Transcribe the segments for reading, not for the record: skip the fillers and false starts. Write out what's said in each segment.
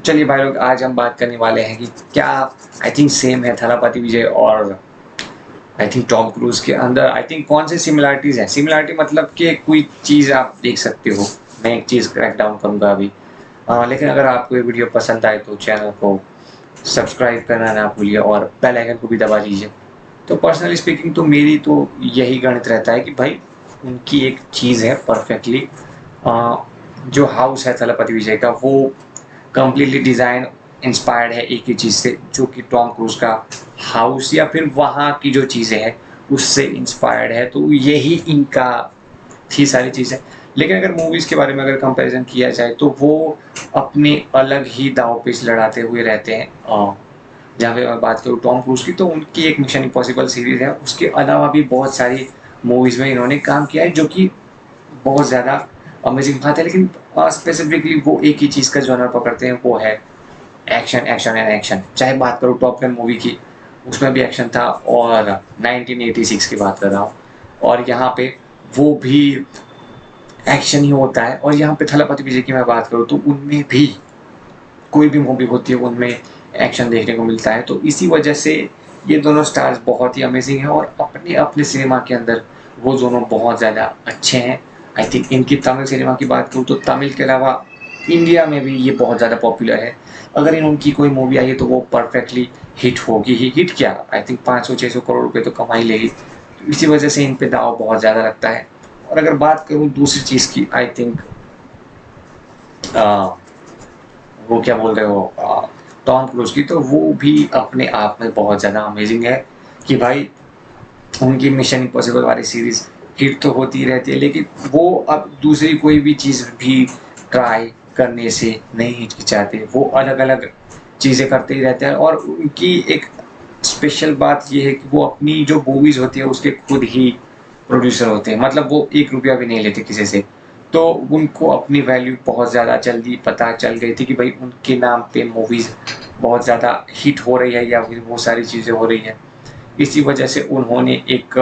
चलिए भाई लोग, आज हम बात करने वाले हैं कि क्या आई थिंक सेम है थलापति विजय और आई थिंक टॉम क्रूज के अंदर आई थिंक कौन से सिमिलरिटीज हैं। सिमिलरिटी मतलब कि कोई चीज़ आप देख सकते हो। मैं एक चीज़ क्रैक डाउन करूंगा अभी। लेकिन अगर आपको ये वीडियो पसंद आए तो चैनल को सब्सक्राइब करना ना भूलिए और बेल आइकन को भी दबा दीजिए। तो पर्सनली स्पीकिंग तो मेरी तो यही गणित रहता है कि भाई उनकी एक चीज़ है परफेक्टली, जो हाउस है थलापति विजय का, वो कम्प्लीटली डिज़ाइन इंस्पायर्ड है एक ही चीज़ से, जो कि टॉम क्रूज का हाउस या फिर वहाँ की जो चीज़ें हैं उससे इंस्पायर्ड है। तो यही इनका थी सारी चीज़ें। लेकिन अगर मूवीज़ के बारे में अगर कंपैरिजन किया जाए तो वो अपने अलग ही दाव पेच लड़ाते हुए रहते हैं। जहाँ पे मैं बात करूँ टॉम क्रूज की, तो उनकी एक मिशन इम्पॉसिबल सीरीज़ है। उसके अलावा भी बहुत सारी मूवीज़ में इन्होंने काम किया है जो कि बहुत ज़्यादा अमेजिंग बात है। लेकिन स्पेसिफिकली वो एक ही चीज़ का जॉनर पकड़ते हैं, वो है एक्शन, एक्शन एंड एक्शन। चाहे बात करूँ टॉप गन मूवी की, उसमें भी एक्शन था, और 1986 की बात कर रहा हूँ, और यहाँ पे वो भी एक्शन ही होता है। और यहाँ पे थलापति विजय की मैं बात करूँ तो उनमें भी कोई भी मूवी होती है उनमें एक्शन देखने को मिलता है। तो इसी वजह से ये दोनों स्टार्स बहुत ही अमेजिंग हैं और अपने अपने सिनेमा के अंदर वो दोनों बहुत ज़्यादा अच्छे हैं। आई थिंक इनकी तमिल सिनेमा की बात करूँ तो तमिल के अलावा इंडिया में भी ये बहुत ज़्यादा पॉपुलर है। अगर इनकी कोई मूवी आई है तो वो परफेक्टली हिट होगी ही। हिट क्या, आई थिंक 500-600 करोड़ रुपए तो कमा ही लेगी। तो इसी वजह से इन पे दाव बहुत ज़्यादा लगता है। और अगर बात करूँ दूसरी चीज़ की, आई थिंक वो क्या बोल रहे हो, टॉम क्रूज की, तो वो भी अपने आप में बहुत ज़्यादा अमेजिंग है कि भाई उनकी मिशन इम्पॉसिबल वाली सीरीज हिट तो होती ही रहती है, लेकिन वो अब दूसरी कोई भी चीज़ भी ट्राई करने से नहीं हिचकिचाते। वो अलग अलग चीज़ें करते ही रहते हैं। और उनकी एक स्पेशल बात ये है कि वो अपनी जो मूवीज़ होती है उसके खुद ही प्रोड्यूसर होते हैं। मतलब वो 1 रुपया भी नहीं लेते किसी से। तो उनको अपनी वैल्यू बहुत ज़्यादा जल्दी पता चल गई थी कि भाई उनके नाम पे मूवीज़ बहुत ज़्यादा हिट हो रही है या फिर वो सारी चीज़ें हो रही हैं। इसी वजह से उन्होंने एक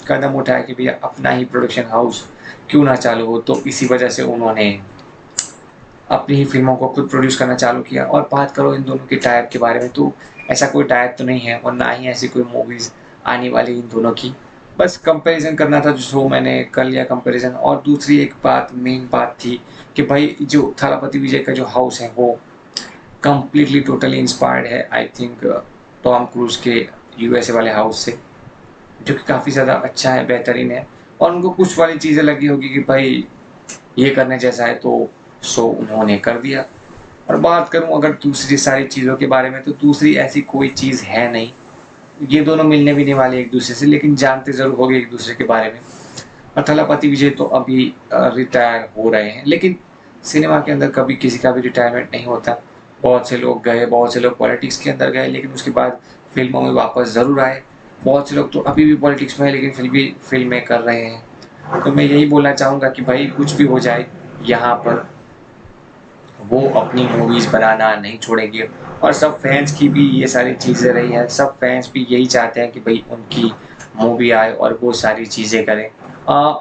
कदम उठाया कि भैया अपना ही प्रोडक्शन हाउस क्यों ना चालू हो। तो इसी वजह से उन्होंने अपनी ही फिल्मों को खुद प्रोड्यूस करना चालू किया। और बात करो इन दोनों के टाइप के बारे में, तो ऐसा कोई टाइप तो नहीं है और ना ही ऐसी कोई मूवीज़ आने वाली इन दोनों की। बस कंपैरिजन करना था जो मैंने कर लिया कंपैरिजन। और दूसरी एक बात, मेन बात थी कि भाई जो थलापति विजय का जो हाउस है वो कम्प्लीटली टोटली इंस्पायर्ड है आई थिंक टॉम क्रूज के यूएसए वाले हाउस से, जो कि काफ़ी ज़्यादा अच्छा है, बेहतरीन है। और उनको कुछ वाली चीज़ें लगी होगी कि भाई ये करने जैसा है, तो सो उन्होंने कर दिया। और बात करूं अगर दूसरी सारी चीज़ों के बारे में, तो दूसरी ऐसी कोई चीज़ है नहीं। ये दोनों मिलने भी नहीं वाले एक दूसरे से, लेकिन जानते ज़रूर होंगे एक दूसरे के बारे में। और थलापति विजय तो अभी रिटायर हो रहे हैं, लेकिन सिनेमा के अंदर कभी किसी का भी रिटायरमेंट नहीं होता। बहुत से लोग गए, बहुत से लोग पॉलिटिक्स के अंदर गए, लेकिन उसके बाद फिल्मों में वापस ज़रूर आए। बहुत से लोग तो अभी भी पॉलिटिक्स में है लेकिन फिर भी फिल्में कर रहे हैं। तो मैं यही बोलना चाहूँगा कि भाई कुछ भी हो जाए, यहाँ पर वो अपनी मूवीज़ बनाना नहीं छोड़ेंगे। और सब फैंस की भी ये सारी चीज़ें रही हैं। सब फैंस भी यही चाहते हैं कि भाई उनकी मूवी आए और वो सारी चीज़ें करें।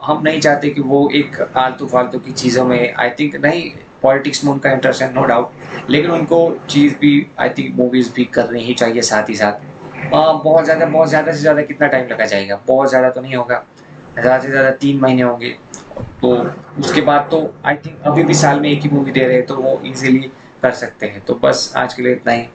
हम नहीं चाहते कि वो एक आलतू-फालतू की चीज़ों में, आई थिंक नहीं, पॉलिटिक्स में उनका इंटरेस्ट है नो डाउट, लेकिन उनको चीज़ भी आई थिंक मूवीज़ भी करनी ही चाहिए साथ ही साथ। बहुत ज़्यादा से ज़्यादा कितना टाइम लगा जाएगा? बहुत ज़्यादा तो नहीं होगा, ज़्यादा से ज़्यादा 3 महीने होंगे। तो उसके बाद तो आई थिंक अभी भी साल में एक ही मूवी दे रहे हैं, तो वो इजीली कर सकते हैं। तो बस आज के लिए इतना ही।